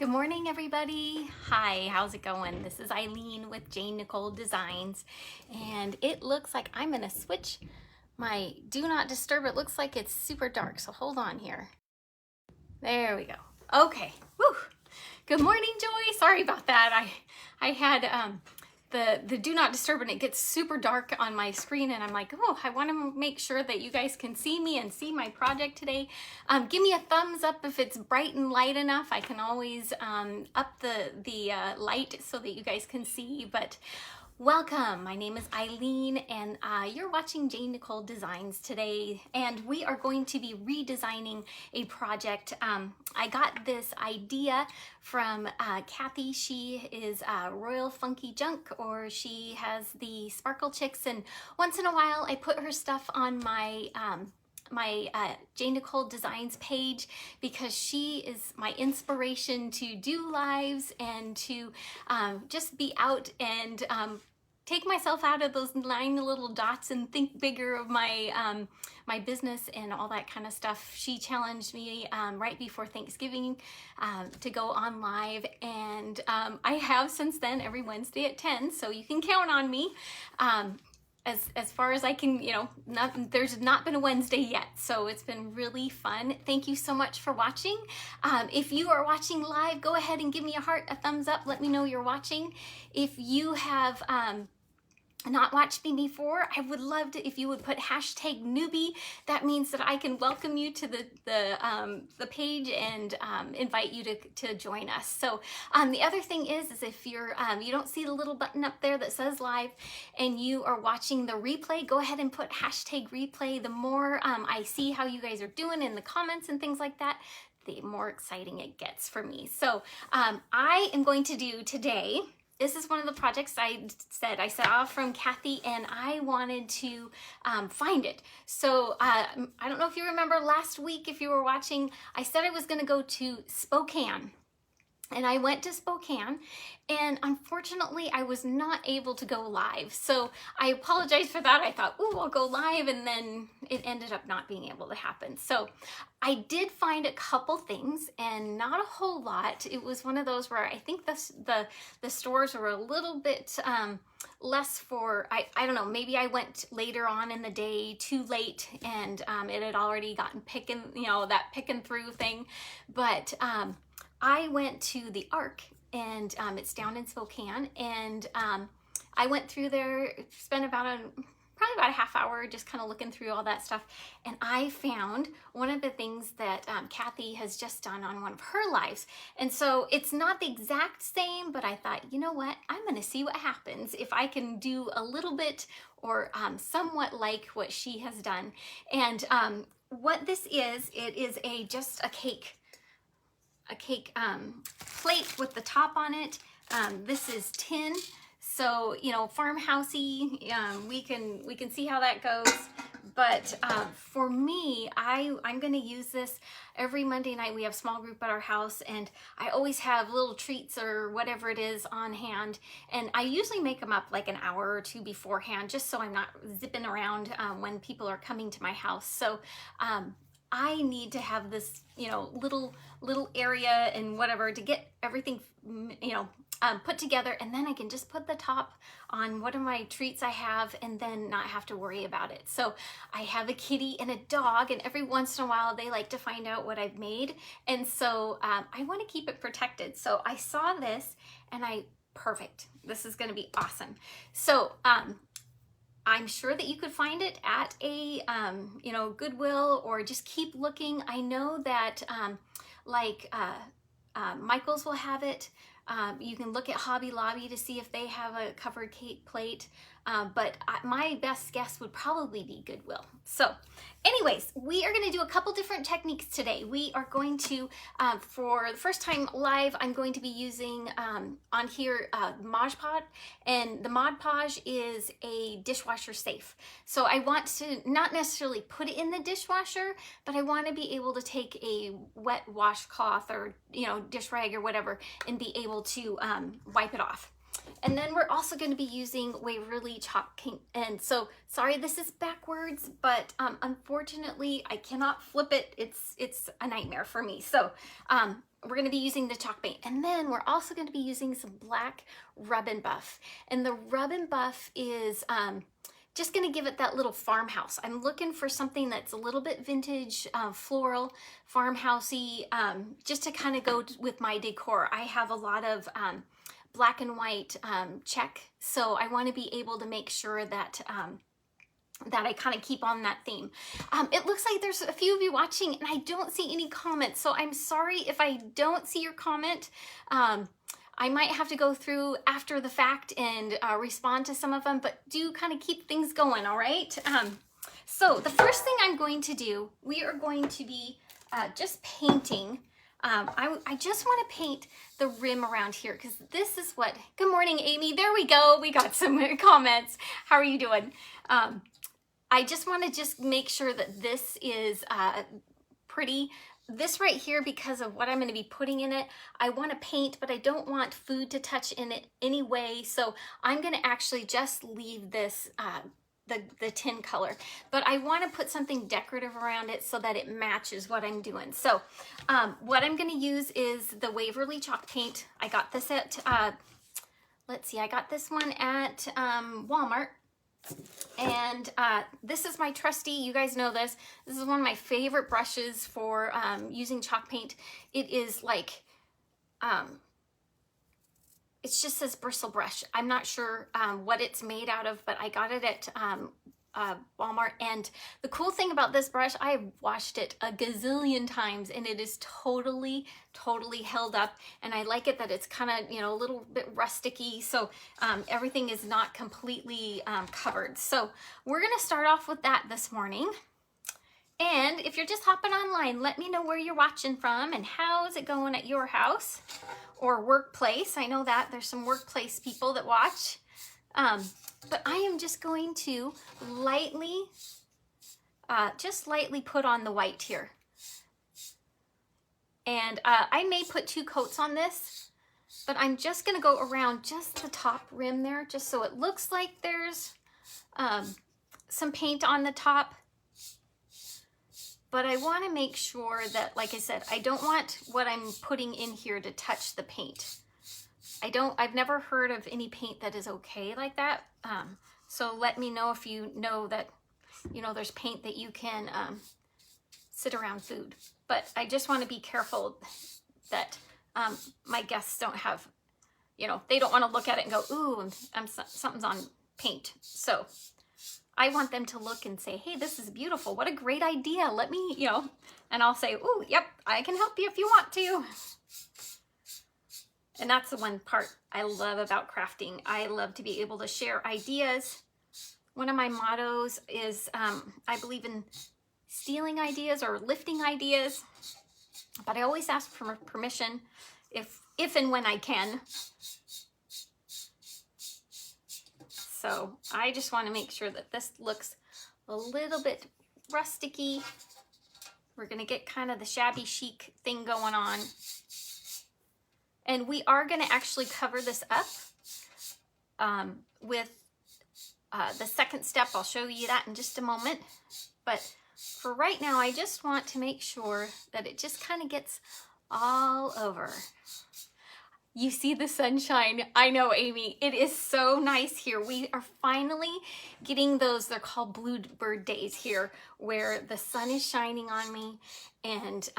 Good morning, everybody. Hi, how's it going? This is Eileen with Jane Nicole Designs, and it looks like I'm gonna switch my do not disturb. It looks like it's super dark, so hold on here. There we go. Okay. Woo. Good morning, Joy. Sorry about that. I had the do not disturb and it gets super dark on my screen, and I'm like, oh, I want to make sure that you guys can see me and see my project today. Give me a thumbs up if it's bright and light enough. I can always up the light so that you guys can see. But welcome, my name is Eileen, and you're watching Jane Nicole Designs today, and we are going to be redesigning a project. I got this idea from Kathy. She is Royal Funky Junk, or she has the Sparkle Chicks, and once in a while I put her stuff on my Jane Nicole Designs page because she is my inspiration to do lives and to just be out and take myself out of those 9 little dots and think bigger of my my business and all that kind of stuff. She challenged me right before Thanksgiving to go on live, and I have since then every Wednesday at 10, so you can count on me. As far as I can, you know, there's not been a Wednesday yet, so it's been really fun. Thank you so much for watching. If you are watching live, go ahead and give me a heart, a thumbs up. Let me know you're watching. If you have not watched me before, I would love to if you would put hashtag newbie. That means that I can welcome you to the page and invite you to join us. So the other thing is if you're you don't see the little button up there that says live and you are watching the replay, go ahead and put hashtag replay. The more I see how you guys are doing in the comments and things like that, the more exciting it gets for me. So I am going to do today, this is one of the projects I saw from Kathy, and I wanted to find it. So I don't know if you remember last week, if you were watching, I said I was going to go to Spokane. And I went to Spokane, and unfortunately I was not able to go live. So I apologize for that. I thought, ooh, I'll go live, and then it ended up not being able to happen. So I did find a couple things, and not a whole lot. It was one of those where I think the stores were a little bit less for, I don't know, maybe I went later on in the day, too late, and it had already gotten picking, you know, that picking through thing. But I went to the Arc, and it's down in Spokane, and I went through there, spent probably about a half hour just kind of looking through all that stuff, and I found one of the things that Kathy has just done on one of her lives. And so it's not the exact same, but I thought, you know what, I'm going to see what happens if I can do a little bit or somewhat like what she has done. And what this is, it is just a cake plate with the top on it. This is tin, so you know, farmhousey. We can see how that goes. But for me, I'm going to use this every Monday night. We have small group at our house, and I always have little treats or whatever it is on hand. And I usually make them up like an hour or two beforehand, just so I'm not zipping around when people are coming to my house. So I need to have this, you know, little area and whatever to get everything, you know, put together, and then I can just put the top on one of my treats I have and then not have to worry about it. So I have a kitty and a dog, and every once in a while they like to find out what I've made, and so I want to keep it protected. So I saw this, and perfect, this is going to be awesome. So I'm sure that you could find it at a, you know, Goodwill, or just keep looking. I know that Michael's will have it. You can look at Hobby Lobby to see if they have a covered cake plate. But my best guess would probably be Goodwill. So anyways, we are going to do a couple different techniques today. We are going to, for the first time live, I'm going to be using on here Mod Podge, and the Mod Podge is a dishwasher safe. So I want to not necessarily put it in the dishwasher, but I want to be able to take a wet washcloth or, you know, dish rag or whatever and be able to wipe it off. And then we're also going to be using Waverly chalk paint. And so, sorry, this is backwards, but unfortunately, I cannot flip it. It's a nightmare for me. So we're going to be using the chalk paint. And then we're also going to be using some black rub and buff. And the rub and buff is just going to give it that little farmhouse. I'm looking for something that's a little bit vintage, floral, farmhousey, just to kind of go with my decor. I have a lot of black and white check, so I want to be able to make sure that that I kind of keep on that theme. It looks like there's a few of you watching and I don't see any comments, so I'm sorry if I don't see your comment. I might have to go through after the fact and respond to some of them, but do kind of keep things going, all right? So the first thing I'm going to do, we are going to be just painting. I just want to paint the rim around here because this is what, good morning, Amy. There we go. We got some comments. How are you doing? I just want to just make sure that this is pretty. This right here, because of what I'm going to be putting in it, I want to paint, but I don't want food to touch in it anyway. So I'm going to actually just leave this the tin color, but I want to put something decorative around it so that it matches what I'm doing. So what I'm going to use is the Waverly chalk paint. I got this at, let's see, I got this one at Walmart. And this is my trusty, you guys know this. This is one of my favorite brushes for using chalk paint. It is like, it just says bristle brush. I'm not sure what it's made out of, but I got it at Walmart. And the cool thing about this brush, I have washed it a gazillion times and it is totally held up. And I like it that it's kind of, you know, a little bit rusticy. So everything is not completely covered. So we're going to start off with that this morning. And if you're just hopping online, let me know where you're watching from and how is it going at your house or workplace. I know that there's some workplace people that watch. But I am just going to lightly, just lightly put on the white here. And I may put 2 coats on this, but I'm just going to go around just the top rim there, just so it looks like there's some paint on the top. But I want to make sure that, like I said, I don't want what I'm putting in here to touch the paint. I've never heard of any paint that is okay like that. So let me know if you know that, you know, there's paint that you can sit around food. But I just want to be careful that my guests don't have, you know, they don't want to look at it and go, ooh, something's on paint. So I want them to look and say, hey, this is beautiful. What a great idea. Let me, you know, and I'll say, ooh, yep, I can help you if you want to. And that's the one part I love about crafting. I love to be able to share ideas. One of my mottos is I believe in stealing ideas or lifting ideas, but I always ask for permission if and when I can. So I just want to make sure that this looks a little bit rusticy. We're going to get kind of the shabby chic thing going on. And we are going to actually cover this up with the second step. I'll show you that in just a moment. But for right now, I just want to make sure that it just kind of gets all over. You see the sunshine. I know, Amy. It is so nice here. We are finally getting those, they're called bluebird days here, where the sun is shining on me and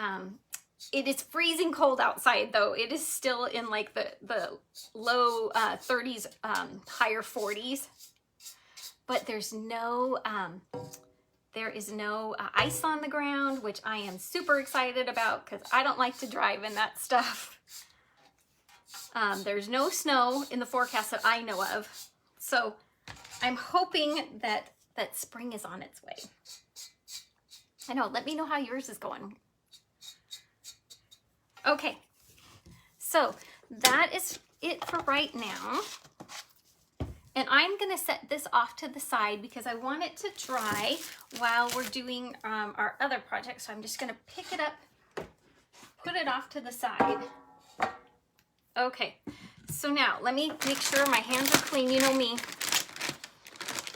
it is freezing cold outside though. It is still in like the low 30s, higher 40s, but there is no ice on the ground, which I am super excited about because I don't like to drive in that stuff. There's no snow in the forecast that I know of. So I'm hoping that spring is on its way. I know, let me know how yours is going. Okay, so that is it for right now. And I'm gonna set this off to the side because I want it to dry while we're doing our other project. So I'm just gonna pick it up, put it off to the side. Okay, So now let me make sure my hands are clean. You know me,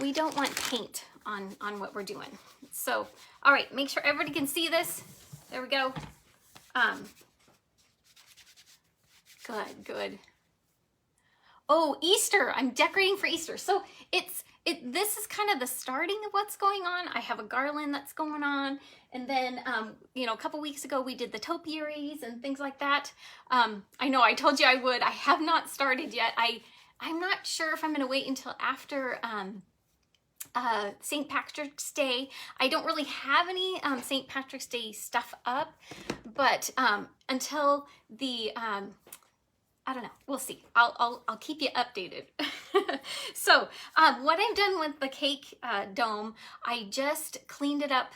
we don't want paint on what we're doing. So, all right, make sure everybody can see this. There we go. Good. Oh, Easter, I'm decorating for Easter. So this is kind of the starting of what's going on. I have a garland that's going on. And then, you know, a couple weeks ago, we did the topiaries and things like that. I know I told you I would. I have not started yet. I'm not sure if I'm going to wait until after St. Patrick's Day. I don't really have any St. Patrick's Day stuff up, but until the, I don't know, we'll see. I'll keep you updated. So what I've done with the cake dome, I just cleaned it up,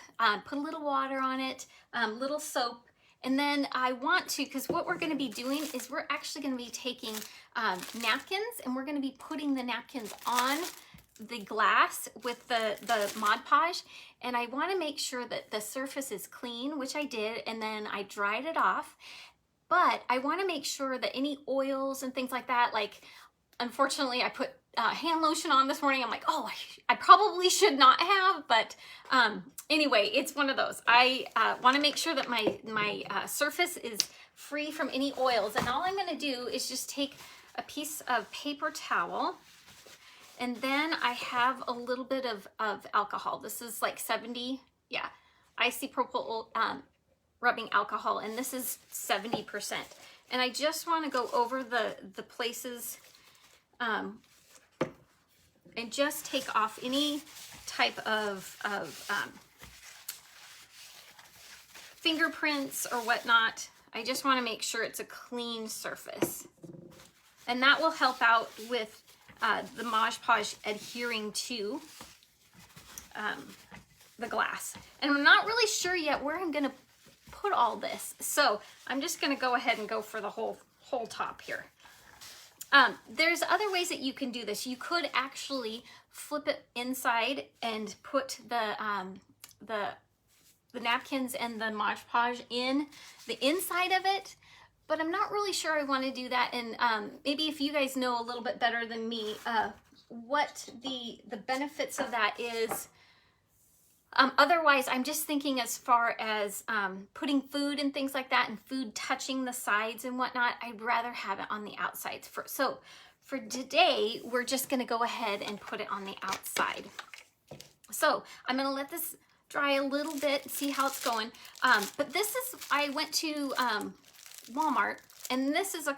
put a little water on it, little soap, and then I want to, because what we're going to be doing is we're actually going to be taking napkins, and we're going to be putting the napkins on the glass with the Mod Podge, and I want to make sure that the surface is clean, which I did, and then I dried it off. But I want to make sure that any oils and things like that, like unfortunately I put hand lotion on this morning. I'm like, oh, I probably should not have, but anyway, it's one of those. I want to make sure that my surface is free from any oils, and all I'm going to do is just take a piece of paper towel. And then I have a little bit of alcohol. This is like 70, yeah, isopropyl rubbing alcohol, and this is 70%. And I just want to go over the places and just take off any type of fingerprints or whatnot. I just want to make sure it's a clean surface. And that will help out with the Mod Podge adhering to the glass. And I'm not really sure yet where I'm going to put all this. So I'm just going to go ahead and go for the whole top here. There's other ways that you can do this. You could actually flip it inside and put the napkins and the Mod Podge in the inside of it. But I'm not really sure I want to do that, and maybe if you guys know a little bit better than me what the benefits of that is. Otherwise, I'm just thinking as far as putting food and things like that, and food touching the sides and whatnot, I'd rather have it on the outsides. So for today, we're just going to go ahead and put it on the outside. So I'm going to let this dry a little bit, see how it's going. But this is, I went to Walmart, and this is I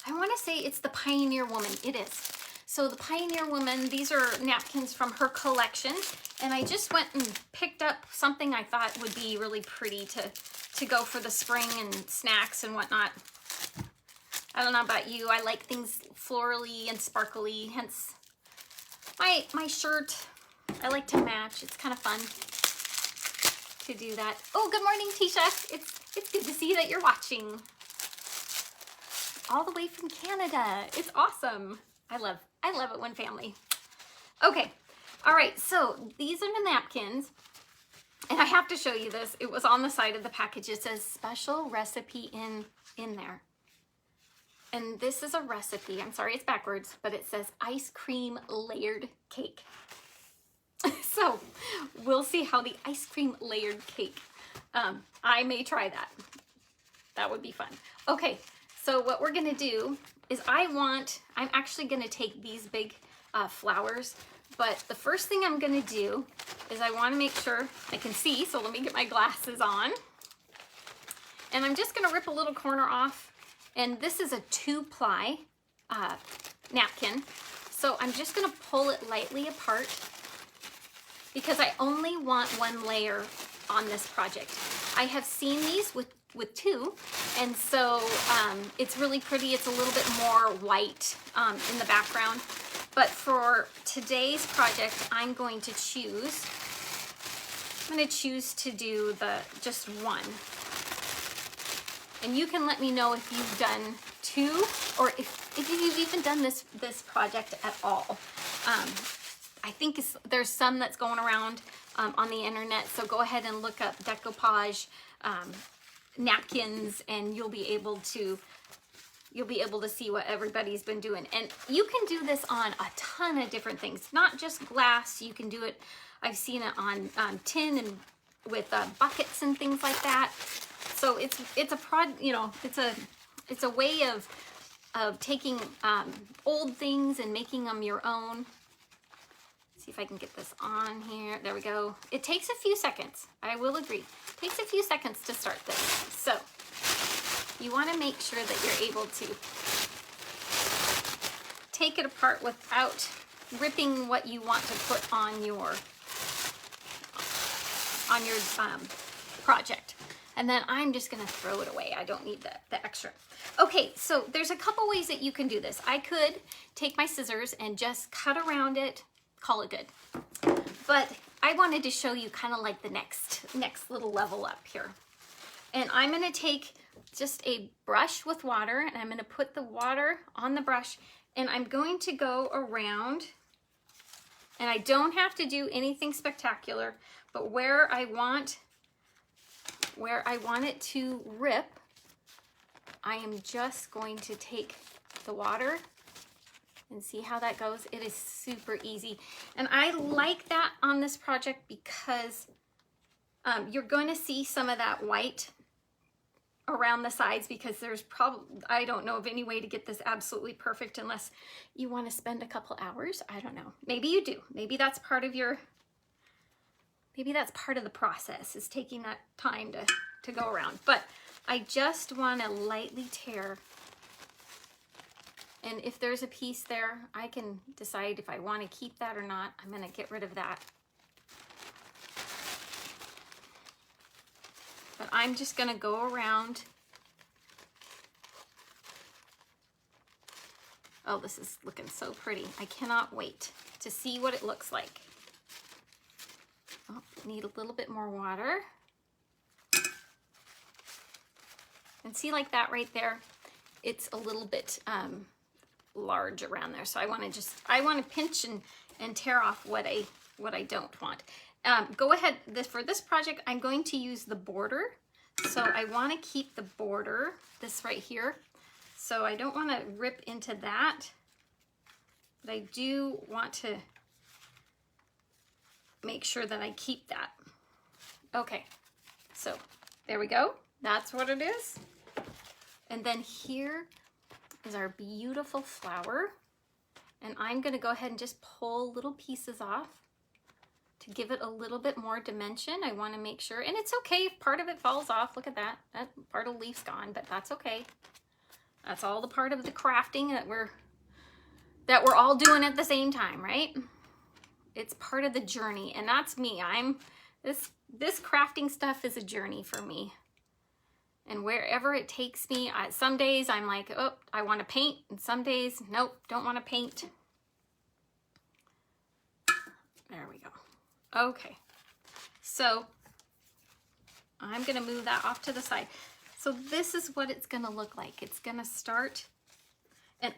want to say it's the Pioneer Woman. It is. So the Pioneer Woman, these are napkins from her collection, and I just went and picked up something I thought would be really pretty to go for the spring and snacks and whatnot. I don't know about you, I like things florally and sparkly, hence my shirt. I like to match. It's kind of fun to do that. Oh, good morning, Tisha. It's good to see that you're watching. All the way from Canada. It's awesome. I love it when family. Okay. All right. So these are the napkins, and I have to show you this. It was on the side of the package. It says special recipe in there. And this is a recipe. I'm sorry, it's backwards, but it says ice cream layered cake. So we'll see how the ice cream layered cake, I may try that. That would be fun. Okay, so what we're gonna do is I'm actually gonna take these big flowers, but the first thing I'm gonna do is I wanna make sure I can see, so let me get my glasses on. And I'm just gonna rip a little corner off, and this is a 2-ply napkin. So I'm just gonna pull it lightly apart because I only want one layer on this project. I have seen these with 2, and so it's really pretty. It's a little bit more white in the background, but for today's project, I'm going to choose to do just one. And you can let me know if you've done 2, or if you've even done this project at all. I think there's some that's going around on the internet, so go ahead and look up decoupage napkins, and you'll be able to you'll be able to see what everybody's been doing. And you can do this on a ton of different things, not just glass. You can do it, I've seen it on tin and with buckets and things like that. So it's a way of taking old things and making them your own. See if I can get this on here. There we go. It takes a few seconds. I will agree. It takes a few seconds to start this. So you want to make sure that you're able to take it apart without ripping what you want to put on your project. And then I'm just going to throw it away. I don't need the extra. Okay, so there's a couple ways that you can do this. I could take my scissors and just cut around it, call it good. But I wanted to show you kind of like the next little level up here. And I'm going to take just a brush with water, and I'm going to put the water on the brush, and I'm going to go around, and I don't have to do anything spectacular, but where I want it to rip, I am just going to take the water and see how that goes. It is super easy. And I like that on this project because you're going to see some of that white around the sides, because there's probably, I don't know of any way to get this absolutely perfect unless you want to spend a couple hours. I don't know. Maybe you do. Maybe that's part of the process, is taking that time to go around. But I just want to lightly tear. And if there's a piece there, I can decide if I want to keep that or not. I'm going to get rid of that. But I'm just going to go around. Oh, this is looking so pretty. I cannot wait to see what it looks like. Oh, need a little bit more water. And see, like that right there, it's a little bit large around there. So I want to pinch and tear off what I don't want. Go ahead, for this project, I'm going to use the border. So I want to keep the border, this right here. So I don't want to rip into that, but I do want to make sure that I keep that. Okay, so there we go. That's what it is. And then here is our beautiful flower. And I'm going to go ahead and just pull little pieces off to give it a little bit more dimension. I want to make sure, and it's okay if part of it falls off. Look at that. That part of the leaf's gone, but that's okay. That's all the part of the crafting that we're all doing at the same time, right? It's part of the journey, and that's me. This crafting stuff is a journey for me. And wherever it takes me, some days I'm like, oh, I want to paint, and some days, nope, don't want to paint. There we go. Okay, so I'm going to move that off to the side. So this is what it's going to look like. It's going to start, and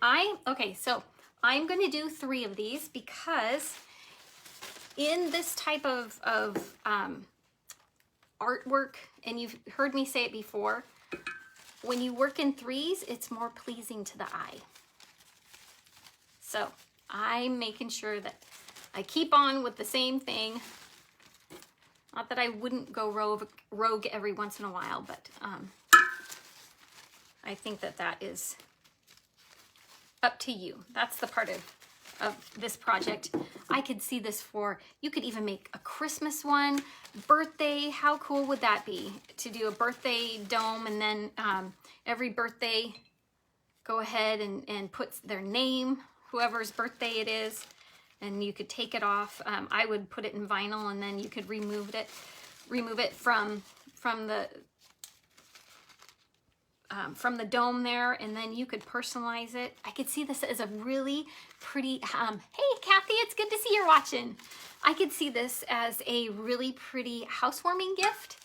okay, so I'm going to do 3 of these because in this type of artwork, and you've heard me say it before, when you work in 3s, it's more pleasing to the eye. So I'm making sure that I keep on with the same thing. Not that I wouldn't go rogue every once in a while, but I think that is up to you. That's the part of this project. I could see this for, you could even make a Christmas one, birthday. How cool would that be to do a birthday dome, and then every birthday go ahead and put their name, whoever's birthday it is, and you could take it off. I would put it in vinyl, and then you could remove it from the dome there, and then you could personalize it. I could see this as a really pretty, hey Kathy, it's good to see you're watching. I could see this as a really pretty housewarming gift.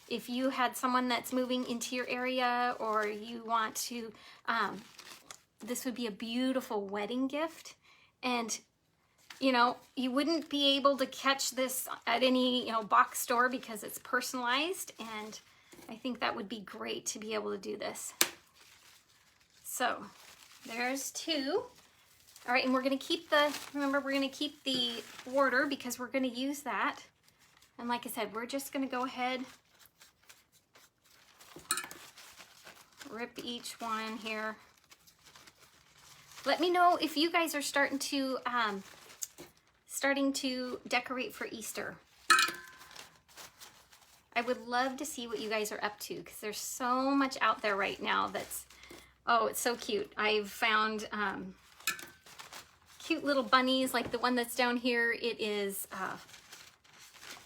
If you had someone that's moving into your area, or you want to, this would be a beautiful wedding gift. And you know, you wouldn't be able to catch this at any, box store because it's personalized, and I think that would be great to be able to do this. So there's 2. All right, and we're gonna keep the, remember we're gonna keep the border because we're gonna use that. And like I said, we're just gonna go ahead, rip each one here. Let me know if you guys are starting to decorate for Easter. I would love to see what you guys are up to because there's so much out there right now that's, oh, it's so cute. I've found cute little bunnies like the one that's down here. It is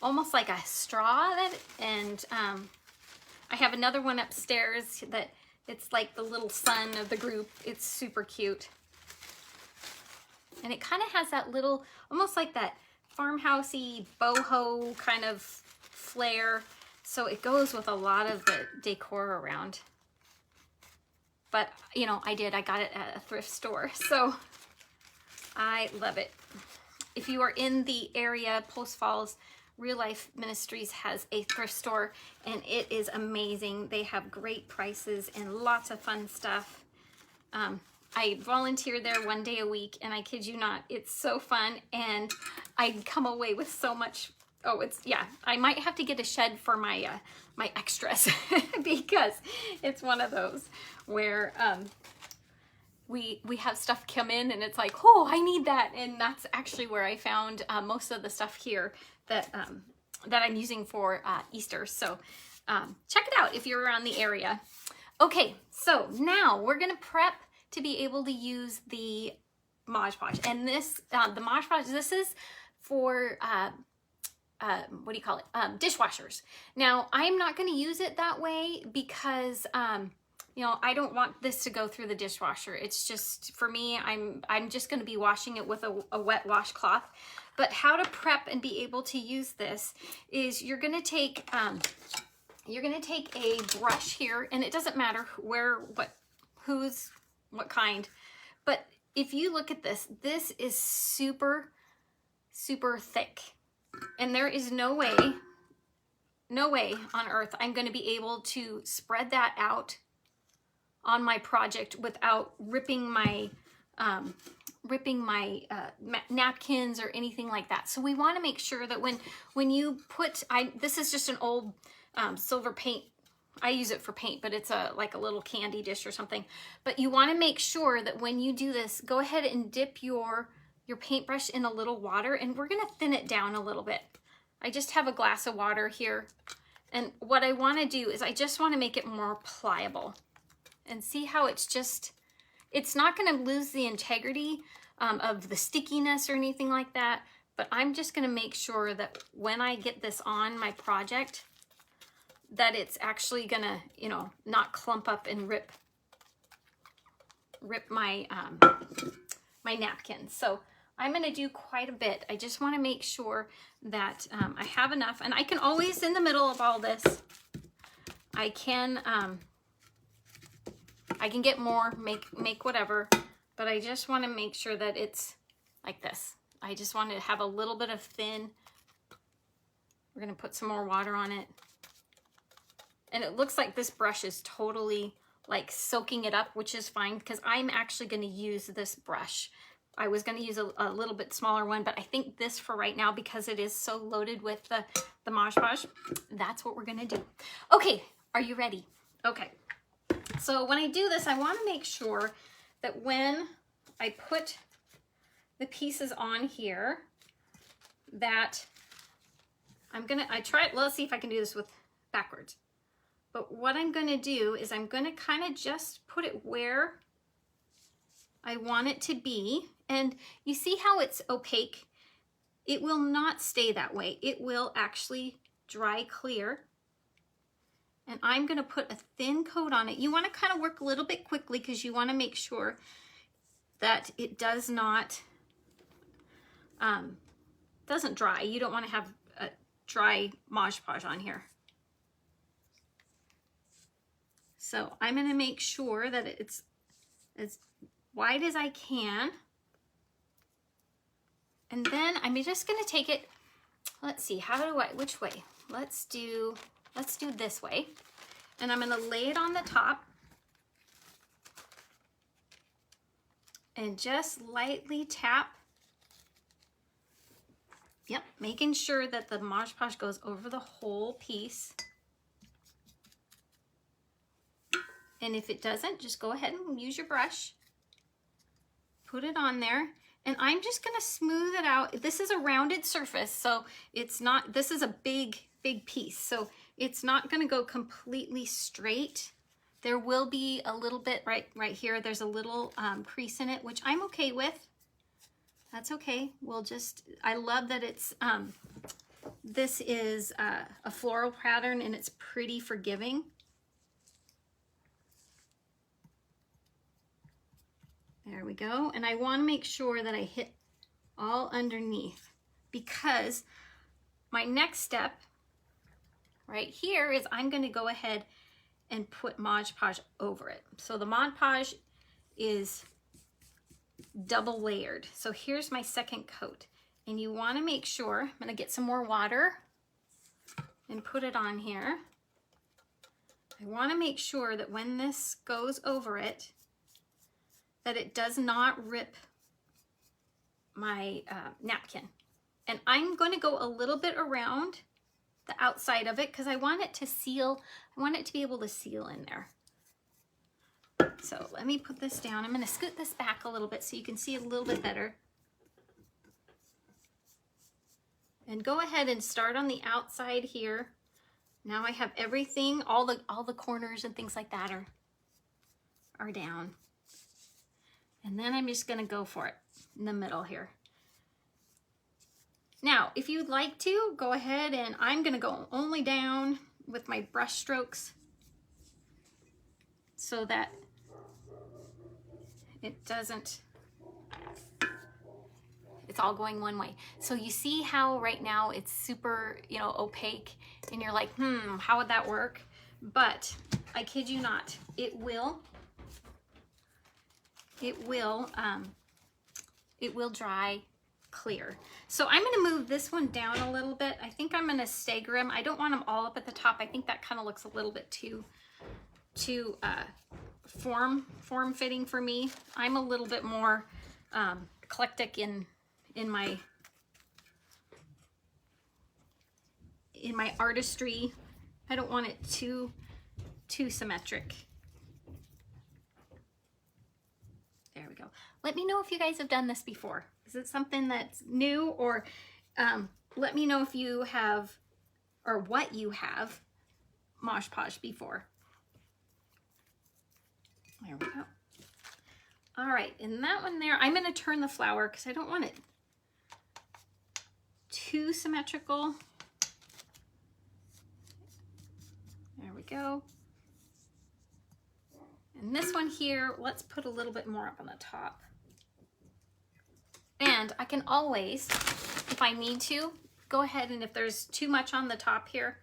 almost like a straw, and I have another one upstairs that it's like the little son of the group. It's super cute. And it kind of has that little, almost like that farmhousey boho kind of flair. So it goes with a lot of the decor around. But, you know, I got it at a thrift store. So I love it. If you are in the area, Post Falls Real Life Ministries has a thrift store and it is amazing. They have great prices and lots of fun stuff. I volunteer there 1 day a week and I kid you not, it's so fun and I come away with so much. Oh, it's, yeah, I might have to get a shed for my my extras because it's one of those where we have stuff come in and it's like, oh, I need that. And that's actually where I found most of the stuff here that that I'm using for Easter. So check it out if you're around the area. Okay, so now we're gonna prep to be able to use the Mod Podge. And this, the Mod Podge, this is for, what do you call it? Dishwashers. Now, I'm not gonna use it that way because, you know, I don't want this to go through the dishwasher. It's just, for me, I'm just gonna be washing it with a wet washcloth. But how to prep and be able to use this is you're gonna take a brush here, and it doesn't matter where, what kind, but if you look at this, this is super, super thick. And there is no way on earth I'm going to be able to spread that out on my project without ripping my napkins or anything like that. So we want to make sure that when you put, this is just an old silver paint. I use it for paint, but it's like a little candy dish or something. But you want to make sure that when you do this, go ahead and dip your paintbrush in a little water, and we're going to thin it down a little bit. I just have a glass of water here, and what I want to do is I just want to make it more pliable. And see how it's just, it's not going to lose the integrity of the stickiness or anything like that, but I'm just going to make sure that when I get this on my project, that it's actually gonna, you know, not clump up and rip my my napkins. So I'm gonna do quite a bit. I just want to make sure that I have enough, and I can always, in the middle of all this, I can get more, make whatever, but I just want to make sure that it's like this. I just want to have a little bit of thin. We're gonna put some more water on it. And it looks like this brush is totally like soaking it up, which is fine because I'm actually going to use this brush. I was going to use a little bit smaller one, but I think this for right now, because it is so loaded with the Mod Podge, that's what we're going to do. Okay, are you ready? Okay. So when I do this, I want to make sure that when I put the pieces on here, that let's see if I can do this with backwards. But what I'm going to do is I'm going to kind of just put it where I want it to be. And you see how it's opaque? It will not stay that way. It will actually dry clear. And I'm going to put a thin coat on it. You want to kind of work a little bit quickly because you want to make sure that it does not, doesn't dry. You don't want to have a dry Mod Podge on here. So I'm going to make sure that it's as wide as I can. And then I'm just going to take it, let's see, which way? Let's do this way. And I'm going to lay it on the top. and just lightly tap. Yep, making sure that the Mod Podge goes over the whole piece. And if it doesn't, just go ahead and use your brush. Put it on there. And I'm just gonna smooth it out. This is a rounded surface, so it's not, this is a big piece. So it's not gonna go completely straight. There will be a little bit right here. There's a little crease in it, which I'm okay with. That's okay. We'll just, I love that it's, this is a floral pattern and it's pretty forgiving. There we go. And I want to make sure that I hit all underneath, because my next step right here is I'm going to go ahead and put Mod Podge over it. So the Mod Podge is double layered. So here's my second coat, and you want to make sure, I'm going to get some more water and put it on here. I want to make sure that when this goes over it, that it does not rip my napkin. And I'm going to go a little bit around the outside of it because I want it to seal, I want it to be able to seal in there. So let me put this down. I'm going to scoot this back a little bit so you can see it a little bit better. And go ahead and start on the outside here. Now I have everything, all the corners and things like that are down. And then I'm just going to go for it in the middle here. Now, if you'd like to, go ahead, and I'm going to go only down with my brush strokes so that it doesn't, it's all going one way. So you see how right now it's super, you know, opaque, and you're like, how would that work? But I kid you not, it will dry clear. So I'm going to move this one down a little bit. I think I'm going to stagger them. I don't want them all up at the top. I think that kind of looks a little bit too form fitting for me. I'm a little bit more eclectic in my artistry. I don't want it too symmetric. There we go. Let me know if you guys have done this before. Is it something that's new? Or let me know if you have, or what you have Mod Podge before. There we go. All right, and that one there, I'm going to turn the flower because I don't want it too symmetrical. There we go. And this one here, let's put a little bit more up on the top. And I can always, if I need to, go ahead, and if there's too much on the top here,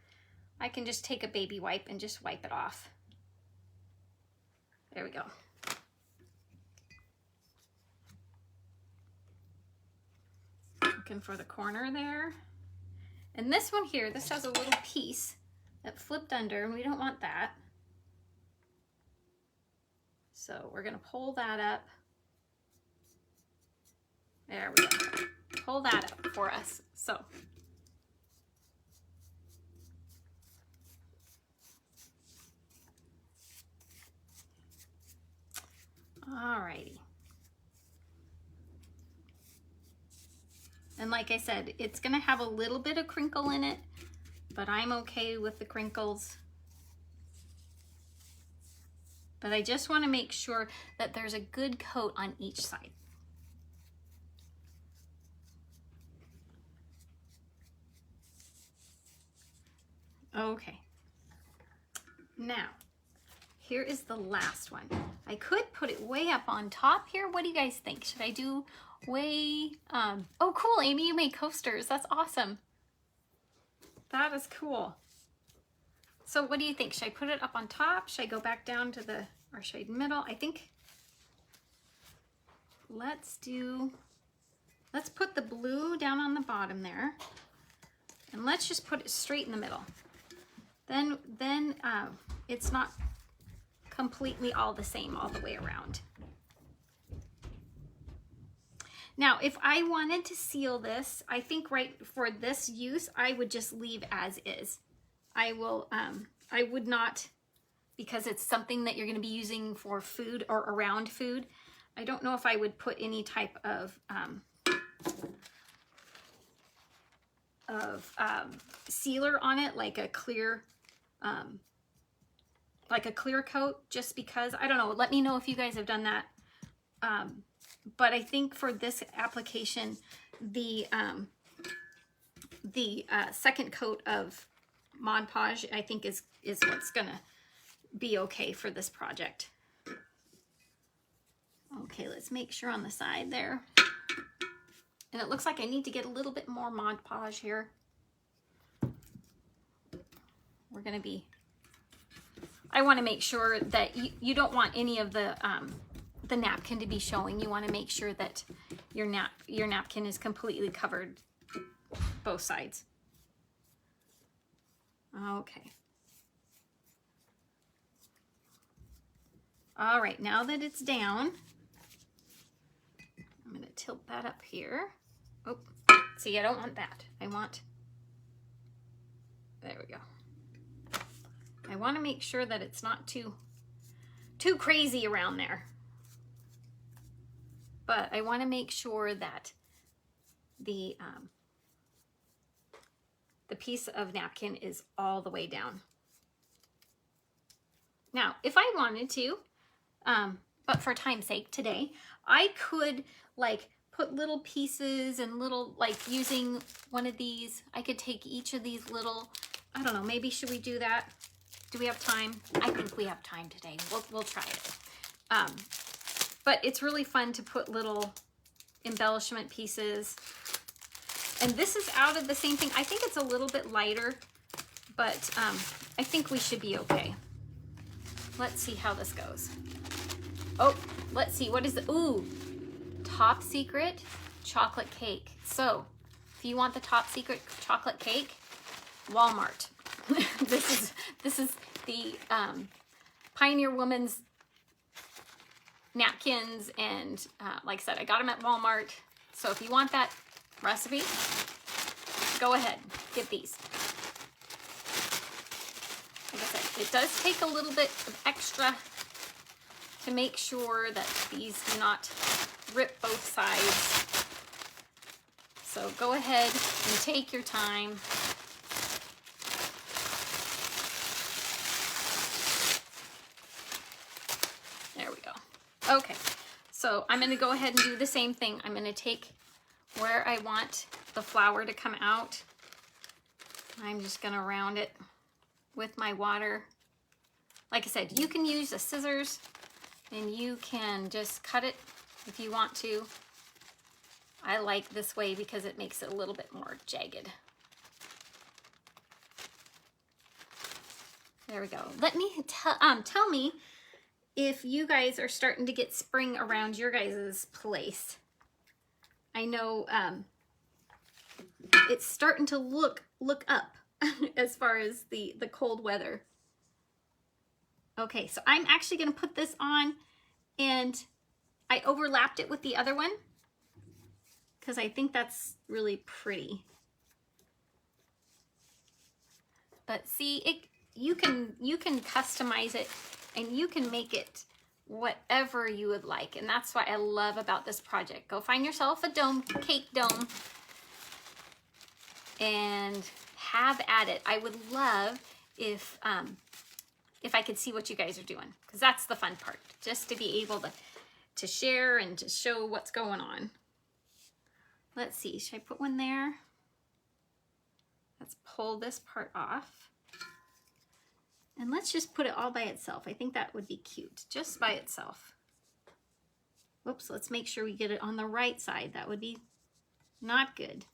I can just take a baby wipe and just wipe it off. There we go. Looking for the corner there. And this one here, this has a little piece that flipped under, and we don't want that. So we're gonna pull that up. There we go. Pull that up for us. So. Alrighty. And like I said, it's gonna have a little bit of crinkle in it, but I'm okay with the crinkles. But I just want to make sure that there's a good coat on each side. Okay. Now, here is the last one. I could put it way up on top here. What do you guys think? Should I do way, oh cool, Amy, you made coasters. That's awesome. That is cool. So what do you think? Should I put it up on top? Should I go back down to the, or should I middle? I think, let's put the blue down on the bottom there. And let's just put it straight in the middle. Then it's not completely all the same all the way around. Now, if I wanted to seal this, I think right for this use, I would just leave as is. I would not, because it's something that you're going to be using for food or around food. I don't know if I would put any type of sealer on it, like a clear coat, just because, I don't know. Let me know if you guys have done that. But I think for this application, the second coat of Mod Podge, I think is what's gonna be okay for this project. Okay, let's make sure on the side there. And it looks like I need to get a little bit more Mod Podge here. We're gonna be, I wanna make sure that you don't want any of the napkin to be showing. You wanna make sure that your napkin is completely covered both sides. Okay. All right, now that it's down, I'm gonna tilt that up here. Oh, see, I don't want that. I want, there we go. I wanna make sure that it's not too crazy around there. But I wanna make sure that the piece of napkin is all the way down. Now, if I wanted to, but for time's sake today, I could like put little pieces and little, like using one of these, I could take each of these little, I don't know, maybe should we do that? Do we have time? I think we have time today. We'll try it. But it's really fun to put little embellishment pieces. And this is out of the same thing. I think it's a little bit lighter, but I think we should be okay. Let's see how this goes. Oh, let's see. What is it? Ooh, top secret chocolate cake. So if you want the top secret chocolate cake, Walmart. This is the Pioneer Woman's napkins, and like I said, I got them at Walmart. So if you want that recipe, go ahead, get these. Like I said, it does take a little bit of extra to make sure that these do not rip both sides. So go ahead and take your time. There we go. Okay, so I'm going to go ahead and do the same thing. I'm going to take where I want the flower to come out. I'm just going to round it with my water. Like I said, you can use the scissors and you can just cut it if you want to. I like this way because it makes it a little bit more jagged. There we go. Let me tell me if you guys are starting to get spring around your guys' place. I know it's starting to look up as far as the cold weather. Okay, so I'm actually going to put this on, and I overlapped it with the other one because I think that's really pretty. But see, you can customize it, and you can make it whatever you would like, and that's what I love about this project. Go find yourself a dome, cake dome, and have at it. I would love if I could see what you guys are doing, because that's the fun part, just to be able to share and to show what's going on. Let's see, should I put one there? Let's pull this part off. And let's just put it all by itself. I think that would be cute, just by itself. Whoops, let's make sure we get it on the right side. That would be not good.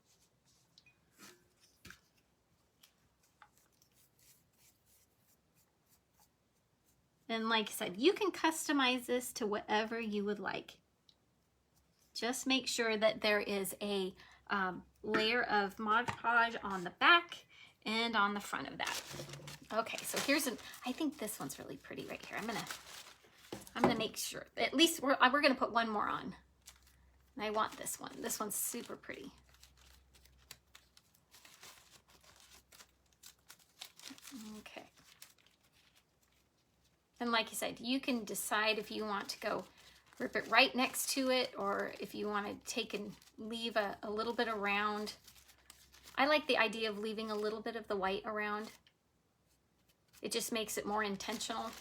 And like I said, you can customize this to whatever you would like. Just make sure that there is a layer of Mod Podge on the back and on the front of that. Okay, so here's I think this one's really pretty right here. I'm gonna make sure, at least we're gonna put one more on. And I want this one. This one's super pretty. Okay. And like I said, you can decide if you want to go rip it right next to it, or if you want to take and leave a little bit around. I like the idea of leaving a little bit of the white around. It just makes it more intentional.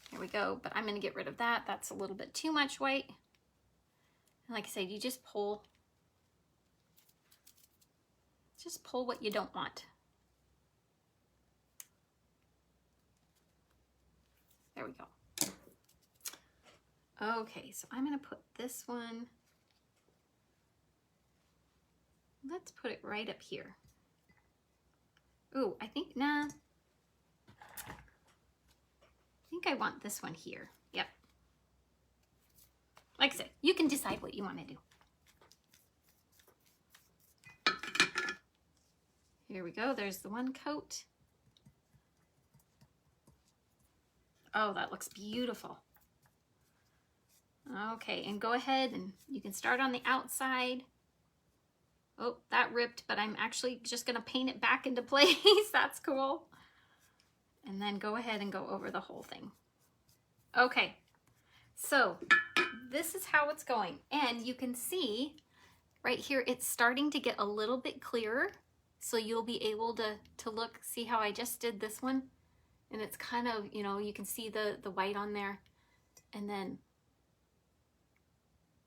There we go, but I'm going to get rid of that. That's a little bit too much white. And like I said, you just pull what you don't want. There we go. Okay, so I'm going to put this one, let's put it right up here. Ooh, I think, nah. I think I want this one here. Yep. Like I said, you can decide what you want to do. Here we go. There's the one coat. Oh, that looks beautiful. Okay, and go ahead and you can start on the outside. Oh, that ripped, but I'm actually just gonna paint it back into place. That's cool. And then go ahead and go over the whole thing. Okay, so this is how it's going. And you can see right here, it's starting to get a little bit clearer. So you'll be able to look, see how I just did this one? And it's kind of, you know, you can see the white on there. And then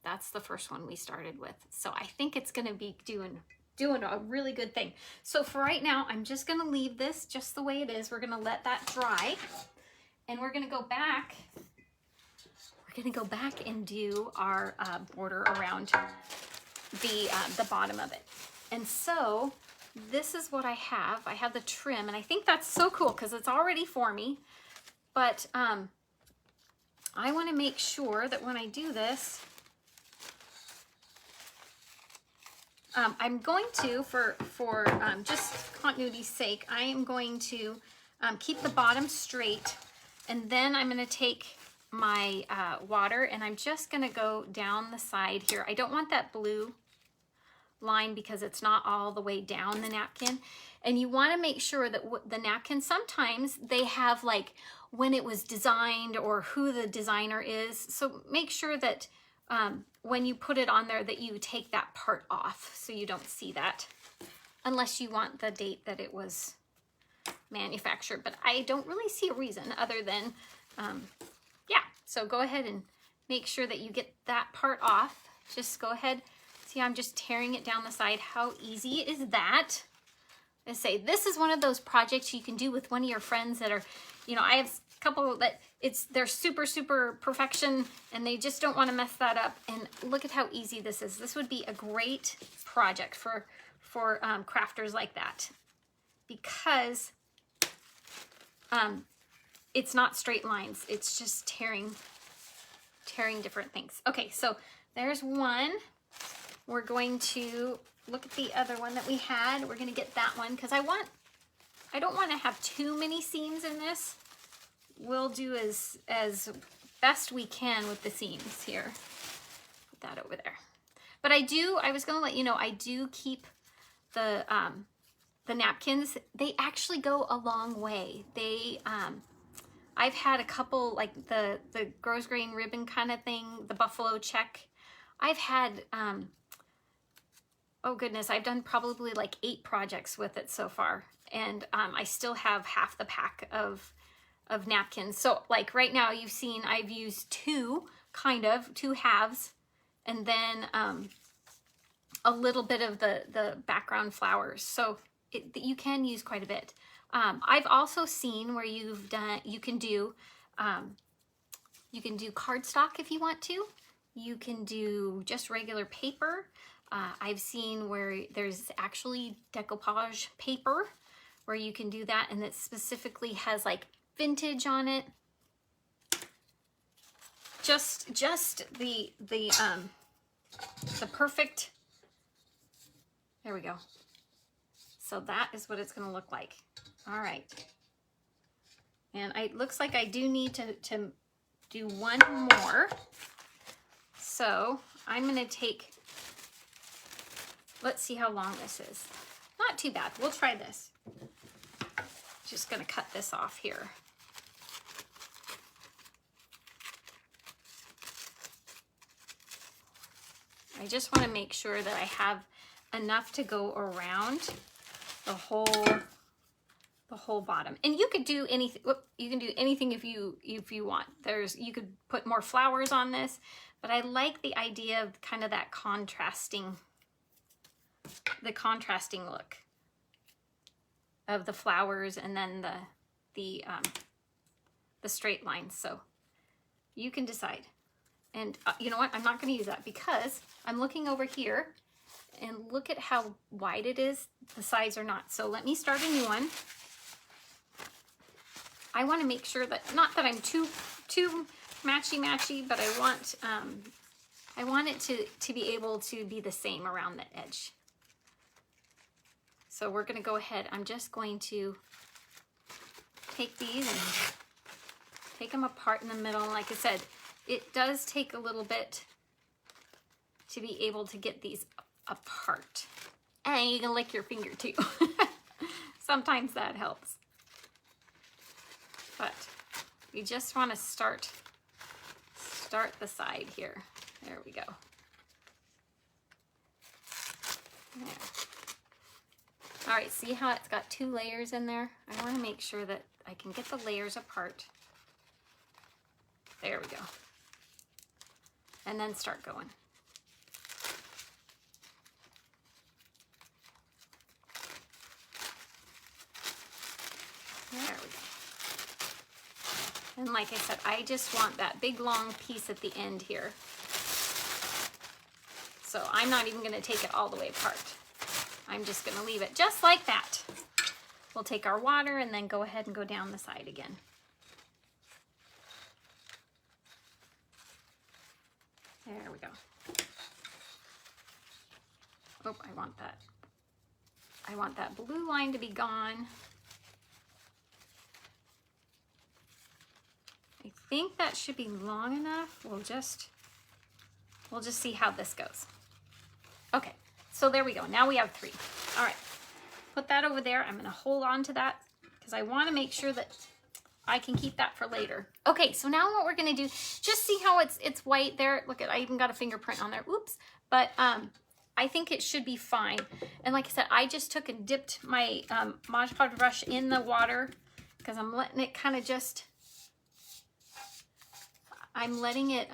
that's the first one we started with. So I think it's gonna be doing a really good thing. So for right now, I'm just gonna leave this just the way it is. We're gonna let that dry. And we're gonna go back. We're gonna go back and do our border around the bottom of it. And so this is what I have. I have the trim, and I think that's so cool because it's already for me. But I want to make sure that when I do this, I'm going to, for just continuity's sake, I am going to keep the bottom straight, and then I'm going to take my water, and I'm just going to go down the side here. I don't want that blue line because it's not all the way down the napkin. And you want to make sure that the napkin, sometimes they have like when it was designed or who the designer is. So make sure that when you put it on there that you take that part off so you don't see that, unless you want the date that it was manufactured. But I don't really see a reason other than, yeah. So go ahead and make sure that you get that part off. Just go ahead. See, I'm just tearing it down the side. How easy is that? I say, this is one of those projects you can do with one of your friends that are, you know, I have a couple that they're super, super perfection and they just don't want to mess that up. And look at how easy this is. This would be a great project for crafters like that, because it's not straight lines. It's just tearing different things. Okay, so there's one. We're going to look at the other one that we had. We're going to get that one because I don't want to have too many seams in this. We'll do as best we can with the seams here. Put that over there. But I was going to let you know, I do keep the napkins. They actually go a long way. They, I've had a couple, like the Grows Grain ribbon kind of thing, the buffalo check. I've had, oh goodness, I've done probably like 8 projects with it so far. And I still have half the pack of napkins. So like right now you've seen I've used two halves, and then a little bit of the background flowers. So you can use quite a bit. I've also seen where you can do cardstock if you want to. You can do just regular paper. I've seen where there's actually decoupage paper where you can do that, and it specifically has like vintage on it. Just the perfect. There we go. So that is what it's going to look like. All right. And it looks like I do need to do one more. So I'm gonna take, let's see how long this is. Not too bad, we'll try this. Just gonna cut this off here. I just wanna make sure that I have enough to go around the whole bottom. And you could do anything, you can do anything if you want. You could put more flowers on this, but I like the idea of kind of that contrasting look of the flowers and then the straight lines. So you can decide. And you know what? I'm not going to use that because I'm looking over here and look at how wide it is. The sides are not. So let me start a new one. I want to make sure that, not that I'm too matchy-matchy, but I want it to be able to be the same around the edge. So we're going to go ahead. I'm just going to take these and take them apart in the middle. Like I said, it does take a little bit to be able to get these apart. And you can lick your finger too. Sometimes that helps. But we just want to start the side here. There we go. There. All right, see how it's got 2 layers in there? I want to make sure that I can get the layers apart. There we go. And then start going. There we go. And like I said, I just want that big long piece at the end here. So I'm not even going to take it all the way apart. I'm just going to leave it just like that. We'll take our water and then go ahead and go down the side again. There we go. Oh, I want that blue line to be gone. I think that should be long enough. We'll just see how this goes. Okay, so there we go. Now we have 3. All right, put that over there. I'm gonna hold on to that because I wanna make sure that I can keep that for later. Okay, so now what we're gonna do, just see how it's white there. Look at, I even got a fingerprint on there, oops. But I think it should be fine. And like I said, I just took and dipped my Mod Podge brush in the water because I'm letting it kind of just, I'm letting it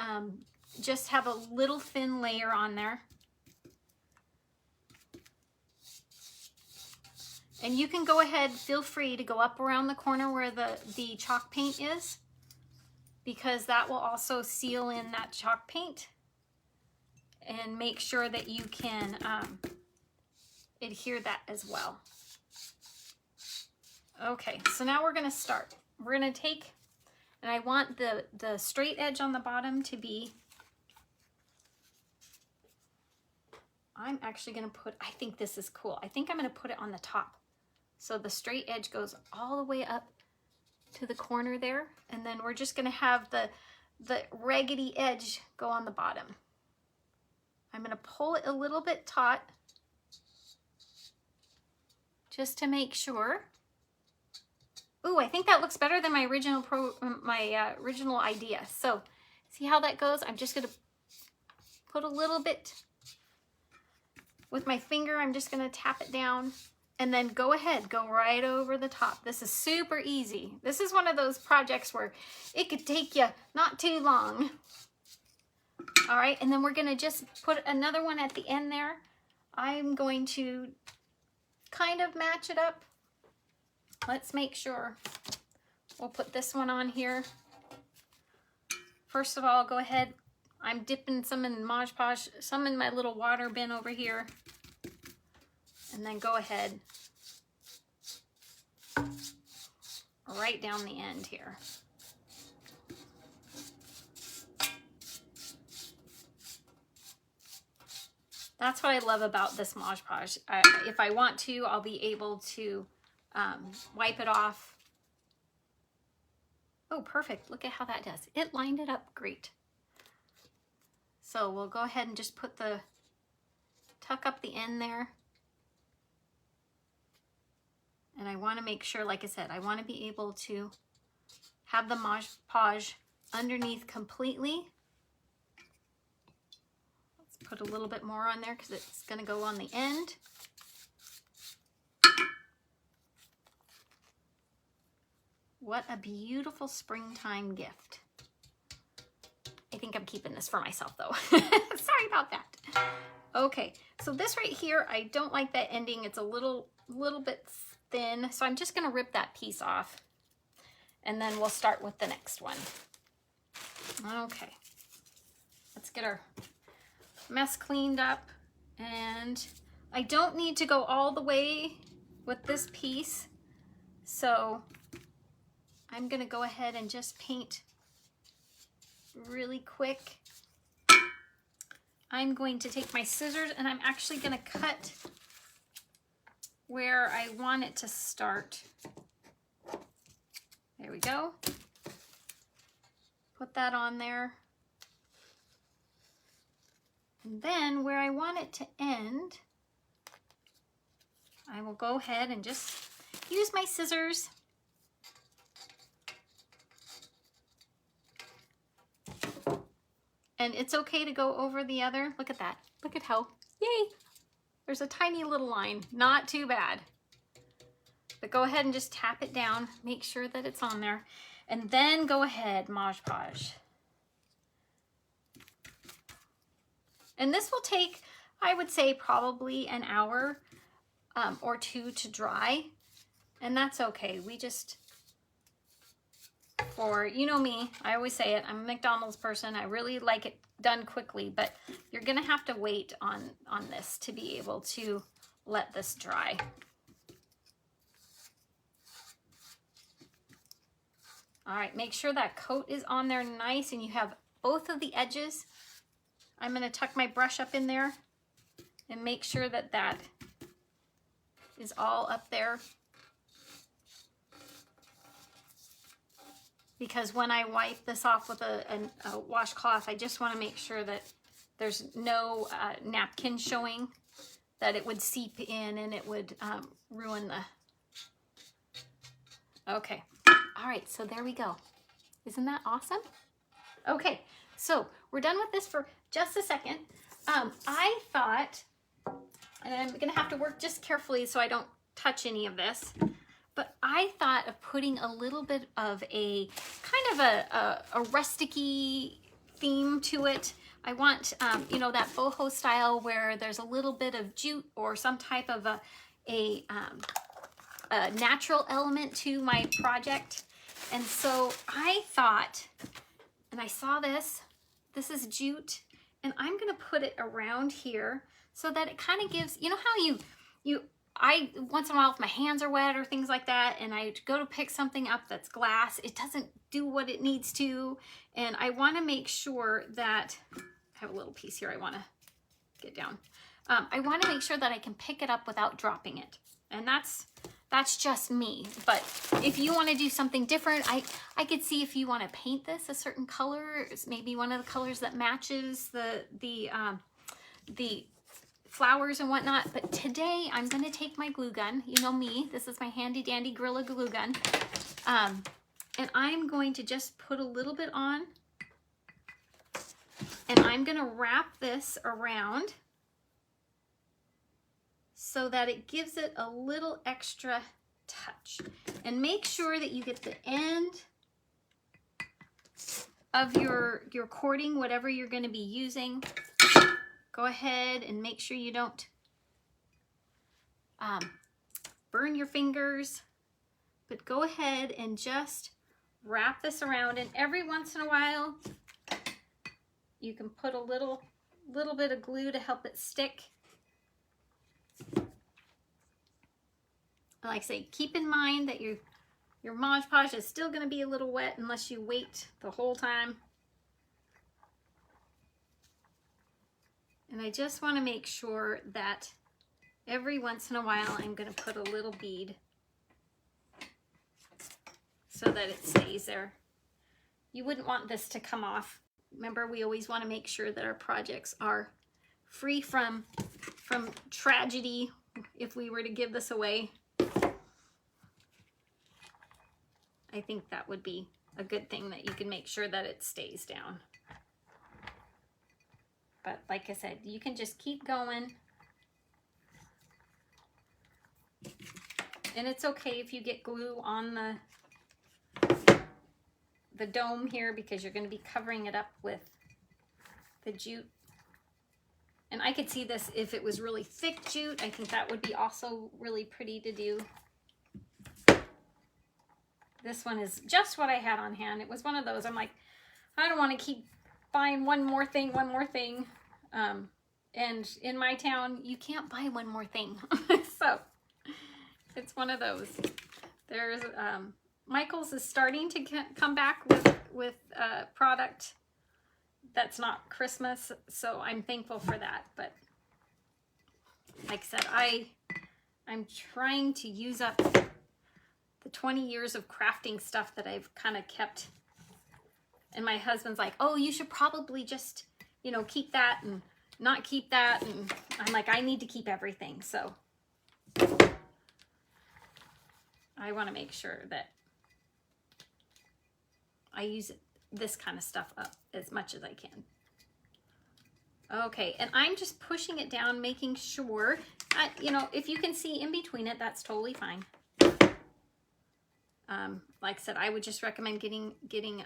just have a little thin layer on there. And you can go ahead, feel free to go up around the corner where the chalk paint is, because that will also seal in that chalk paint and make sure that you can adhere that as well. Okay, so now we're gonna start. We're gonna take, and I want the straight edge on the bottom to be, I'm actually gonna put, I think this is cool. I think I'm gonna put it on the top. So the straight edge goes all the way up to the corner there. And then we're just gonna have the raggedy edge go on the bottom. I'm gonna pull it a little bit taut just to make sure. Ooh, I think that looks better than my original original idea. So see how that goes? I'm just gonna put a little bit with my finger. I'm just gonna tap it down and then go ahead, go right over the top. This is super easy. This is one of those projects where it could take you not too long. All right, and then we're gonna just put another one at the end there. I'm going to kind of match it up. Let's make sure. We'll put this one on here. First of all, go ahead. I'm dipping some in Mod Podge, some in my little water bin over here. And then go ahead right down the end here. That's what I love about this Mod Podge. If I want to, I'll be able to wipe it off. Oh, perfect. Look at how that does. It lined it up great. So we'll go ahead and just tuck up the end there. And I want to make sure, like I said, I want to be able to have the podge underneath completely. Let's put a little bit more on there because it's going to go on the end. What a beautiful springtime gift. I think I'm keeping this for myself though. Sorry about that. Okay, so this right here, I don't like that ending. It's a little bit thin, so I'm just gonna rip that piece off and then we'll start with the next one. Okay, let's get our mess cleaned up, and I don't need to go all the way with this piece, so I'm gonna go ahead and just paint really quick. I'm going to take my scissors and I'm actually gonna cut where I want it to start. There we go. Put that on there. And then where I want it to end, I will go ahead and just use my scissors. And it's okay to go over the other. Look at that. Look at how, yay! There's a tiny little line, not too bad. But go ahead and just tap it down, make sure that it's on there, and then go ahead, Mod Podge. And this will take, I would say, probably an hour or two to dry, and that's okay. We just, you know me, I always say it, I'm a McDonald's person. I really like it done quickly, but you're gonna have to wait on this to be able to let this dry. All right, make sure that coat is on there nice and you have both of the edges. I'm gonna tuck my brush up in there and make sure that that is all up there. Because when I wipe this off with a washcloth, I just want to make sure that there's no napkin showing, that it would seep in and it would ruin the... Okay, all right, so there we go. Isn't that awesome? Okay, so we're done with this for just a second. I thought, and I'm gonna have to work just carefully so I don't touch any of this, but I thought of putting a little bit of a kind of a rusticy theme to it. I want, you know, that boho style where there's a little bit of jute or some type of a natural element to my project. And so I thought, and I saw this is jute, and I'm gonna put it around here so that it kind of gives, you know how I, once in a while, if my hands are wet or things like that, and I go to pick something up that's glass, it doesn't do what it needs to. And I want to make sure that, I have a little piece here I want to get down. I want to make sure that I can pick it up without dropping it. And that's just me. But if you want to do something different, I could see if you want to paint this a certain color, it's maybe one of the colors that matches the flowers and whatnot. But today I'm going to take my glue gun. You know me, this is my handy dandy Gorilla glue gun. And I'm going to just put a little bit on, and I'm going to wrap this around so that it gives it a little extra touch. And make sure that you get the end of your cording, whatever you're going to be using. Go ahead and make sure you don't burn your fingers, but go ahead and just wrap this around, and every once in a while you can put a little bit of glue to help it stick. Like I say, keep in mind that your Mod Podge is still going to be a little wet unless you wait the whole time. And I just want to make sure that every once in a while I'm going to put a little bead so that it stays there. You wouldn't want this to come off Remember, we always want to make sure that our projects are free from tragedy if we were to give this away. I think that would be a good thing, that you can make sure that it stays down. But like I said, you can just keep going. And it's okay if you get glue on the dome here, because you're going to be covering it up with the jute. And I could see this if it was really thick jute. I think that would be also really pretty to do. This one is just what I had on hand. It was one of those, I'm like, I don't want to keep buying one more thing. And in my town, you can't buy one more thing. So it's one of those. There's, Michael's is starting to come back with product that's not Christmas, so I'm thankful for that. But like I said, I'm trying to use up the 20 years of crafting stuff that I've kind of kept. And my husband's like, oh, you should probably just, you know, keep that and not keep that. And I'm like, I need to keep everything. So I want to make sure that I use this kind of stuff up as much as I can. Okay, and I'm just pushing it down, making sure, you know, if you can see in between it, that's totally fine. Like I said, I would just recommend getting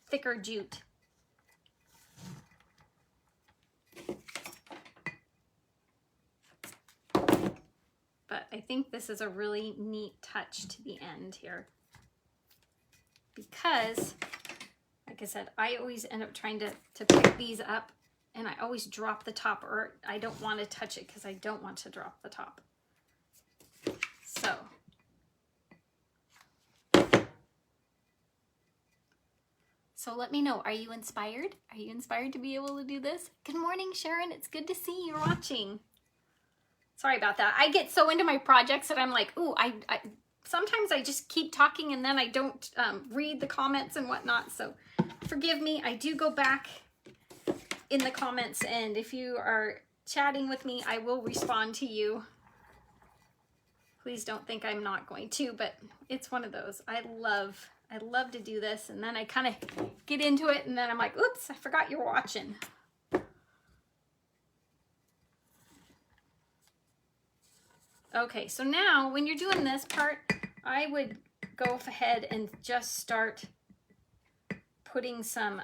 thicker jute. But I think this is a really neat touch to the end here, because like I said, I always end up trying to pick these up, and I always drop the top, or I don't want to touch it because I don't want to drop the top. So let me know, are you inspired? Are you inspired to be able to do this? Good morning, Sharon. It's good to see you watching. Sorry about that. I get so into my projects that I'm like, ooh, sometimes I just keep talking and then I don't read the comments and whatnot. So forgive me. I do go back in the comments, and if you are chatting with me, I will respond to you. Please don't think I'm not going to, but it's one of those. I love to do this, and then I kind of get into it, and then I'm like, oops, I forgot you're watching. Okay, so now when you're doing this part, I would go ahead and just start putting some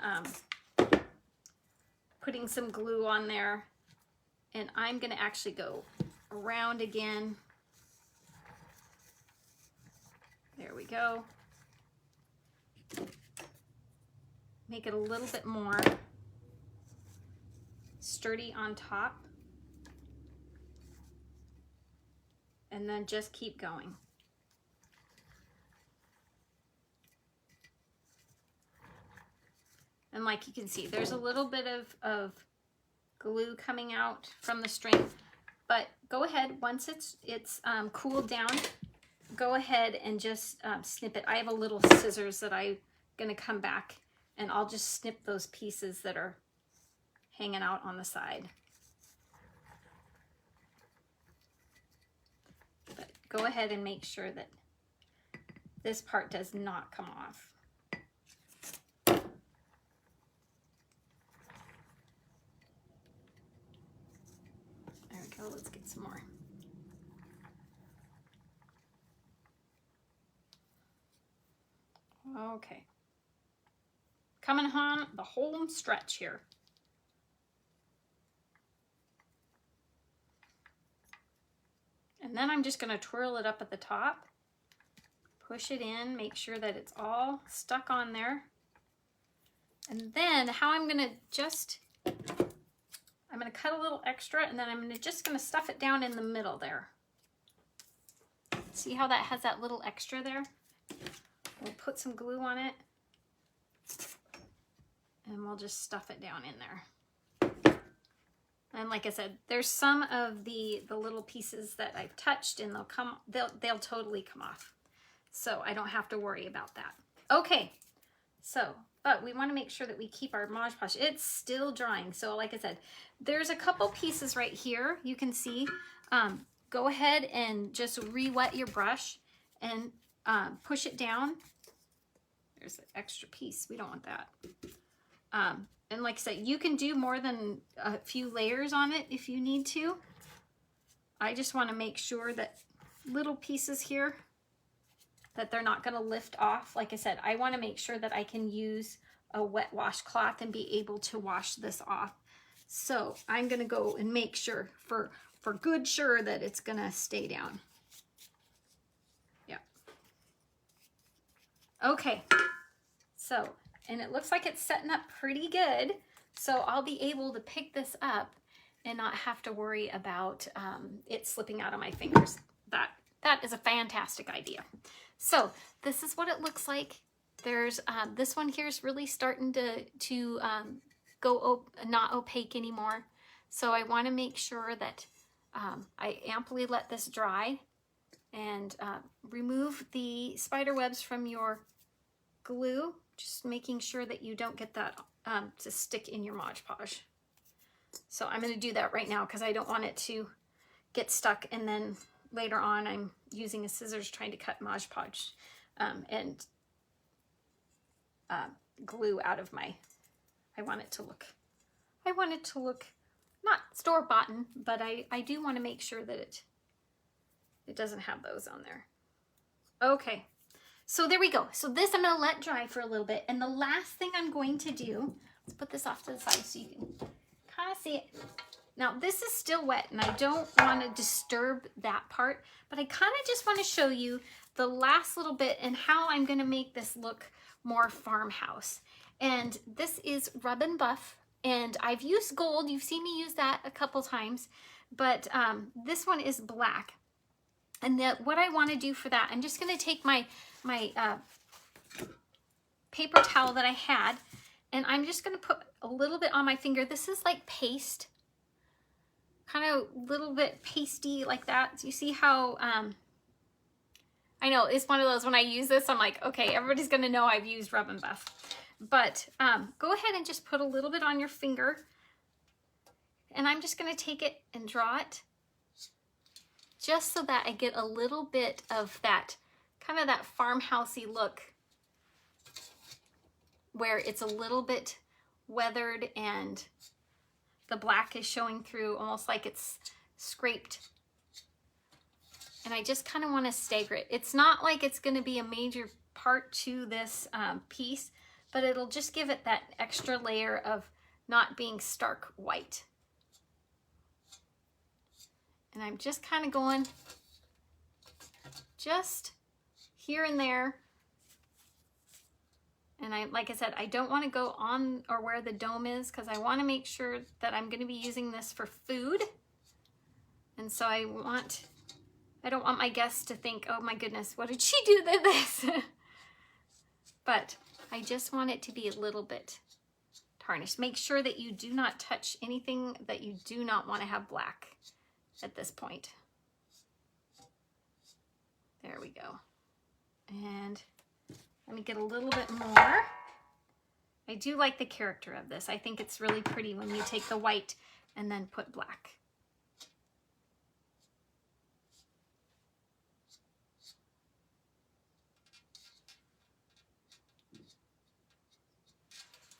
glue on there, and I'm gonna actually go around again. There we go. Make it a little bit more sturdy on top. And then just keep going. And like you can see, there's a little bit of glue coming out from the string, but go ahead, once it's cooled down, go ahead and just snip it. I have a little scissors that I'm gonna come back, and I'll just snip those pieces that are hanging out on the side. But go ahead and make sure that this part does not come off. There we go, let's get some more. Okay. Coming on the home stretch here. And then I'm just going to twirl it up at the top, push it in, make sure that it's all stuck on there. And then how I'm going to cut a little extra, and then I'm just going to stuff it down in the middle there. See how that has that little extra there? We'll put some glue on it, and we'll just stuff it down in there. And like I said, there's some of the little pieces that I've touched, and they'll totally come off. So I don't have to worry about that. Okay, so but we want to make sure that we keep our Mod Podge. It's still drying. So like I said, there's a couple pieces right here. You can see, go ahead and just re-wet your brush and push it down. There's an extra piece. We don't want that. And like I said, you can do more than a few layers on it if you need to. I just want to make sure that little pieces here, that they're not going to lift off. Like I said, I want to make sure that I can use a wet washcloth and be able to wash this off. So I'm going to go and make sure for good sure that it's going to stay down. Yeah. Okay. So, and it looks like it's setting up pretty good. So I'll be able to pick this up and not have to worry about it slipping out of my fingers. That is a fantastic idea. So this is what it looks like. There's this one here is really starting to go not opaque anymore. So I want to make sure that I amply let this dry and remove the spider webs from your glue, just making sure that you don't get that to stick in your Mod Podge. So I'm going to do that right now because I don't want it to get stuck, and then later on I'm using a scissors trying to cut Mod Podge and glue out of my, I want it to look not store-bought, but I do want to make sure that it doesn't have those on there. Okay, so there we go. So this I'm going to let dry for a little bit, and the last thing I'm going to do, let's put this off to the side so you can kind of see it. Now this is still wet and I don't want to disturb that part, but I kind of just want to show you the last little bit and how I'm going to make this look more farmhouse. And this is Rub and Buff, and I've used gold. You've seen me use that a couple times, but this one is black. And what I want to do for that, I'm just going to take my paper towel that I had, and I'm just going to put a little bit on my finger. This is like paste, kind of a little bit pasty like that. So you see how, I know it's one of those, when I use this, I'm like, okay, everybody's going to know I've used Rub and Buff. But go ahead and just put a little bit on your finger. And I'm just going to take it and draw it just so that I get a little bit of that, kind of that farmhousey look, where it's a little bit weathered and the black is showing through, almost like it's scraped. And I just kind of want to stagger it. It's not like it's going to be a major part to this piece, but it'll just give it that extra layer of not being stark white. And I'm just kind of going just here and there. And like I said, I don't want to go on or where the dome is, because I want to make sure that I'm going to be using this for food. And so I don't want my guests to think, oh my goodness, what did she do to this? But I just want it to be a little bit tarnished. Make sure that you do not touch anything that you do not want to have black at this point. There we go. And let me get a little bit more. I do like the character of this. I think it's really pretty when you take the white and then put black.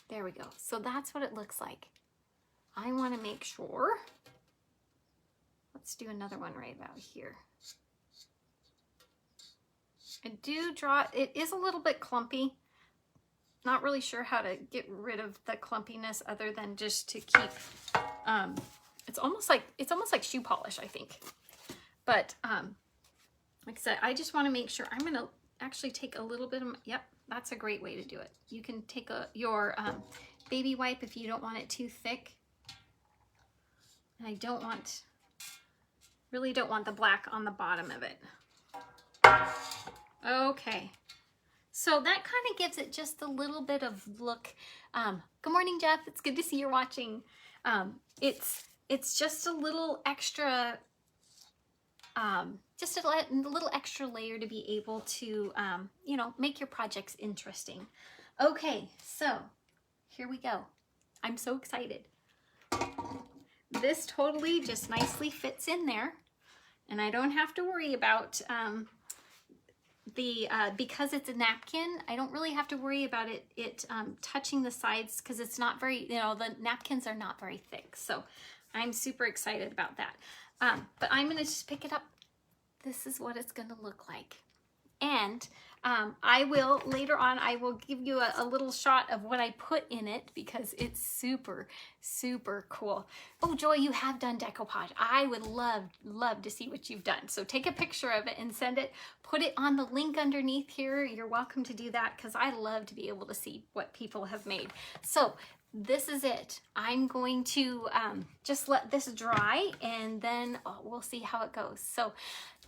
There we go. So that's what it looks like. I want to make sure. Let's do another one right about here. I do draw, it is a little bit clumpy. Not really sure how to get rid of the clumpiness other than just to keep, it's almost like shoe polish, I think. But like I said, I just want to make sure. I'm going to actually take a little bit of, yep, that's a great way to do it. You can take your baby wipe if you don't want it too thick. And I really don't want the black on the bottom of it. Okay, so that kind of gives it just a little bit of look. Good morning, Jeff. It's good to see you're watching. It's just a little extra, just a little extra layer to be able to, you know, make your projects interesting. Okay, so here we go. I'm so excited. This totally just nicely fits in there, and I don't have to worry about because it's a napkin, I don't really have to worry about it touching the sides, because it's not very, the napkins are not very thick. So I'm super excited about that. But I'm gonna just pick it up. This is what it's gonna look like. And I will, later on, I will give you a little shot of what I put in it, because it's super, super cool. Oh, Joy, you have done decoupage. I would love to see what you've done. So take a picture of it and send it. Put it on the link underneath here. You're welcome to do that, because I love to be able to see what people have made. So this is it. I'm going to just let this dry, and then we'll see how it goes. So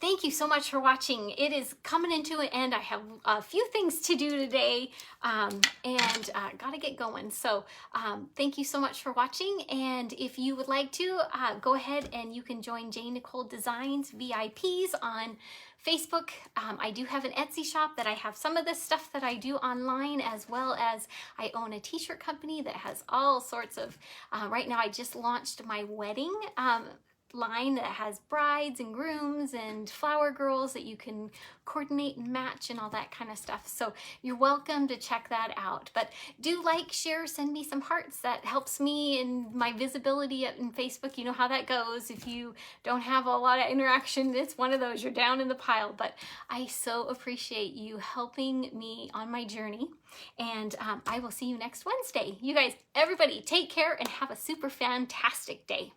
thank you so much for watching. It is coming into an end. I have a few things to do today, and gotta get going. So thank you so much for watching. And if you would like to, go ahead and you can join Jane Nicole Designs VIPs on Facebook. I do have an Etsy shop that I have some of this stuff that I do online, as well as I own a t-shirt company that has all sorts of, right now I just launched my wedding line that has brides and grooms and flower girls that you can coordinate and match and all that kind of stuff. So you're welcome to check that out. But do like, share, send me some hearts. That helps me in my visibility in Facebook. You know how that goes. If you don't have a lot of interaction, it's one of those, you're down in the pile. But I so appreciate you helping me on my journey. And I will see you next Wednesday. You guys, everybody, take care and have a super fantastic day.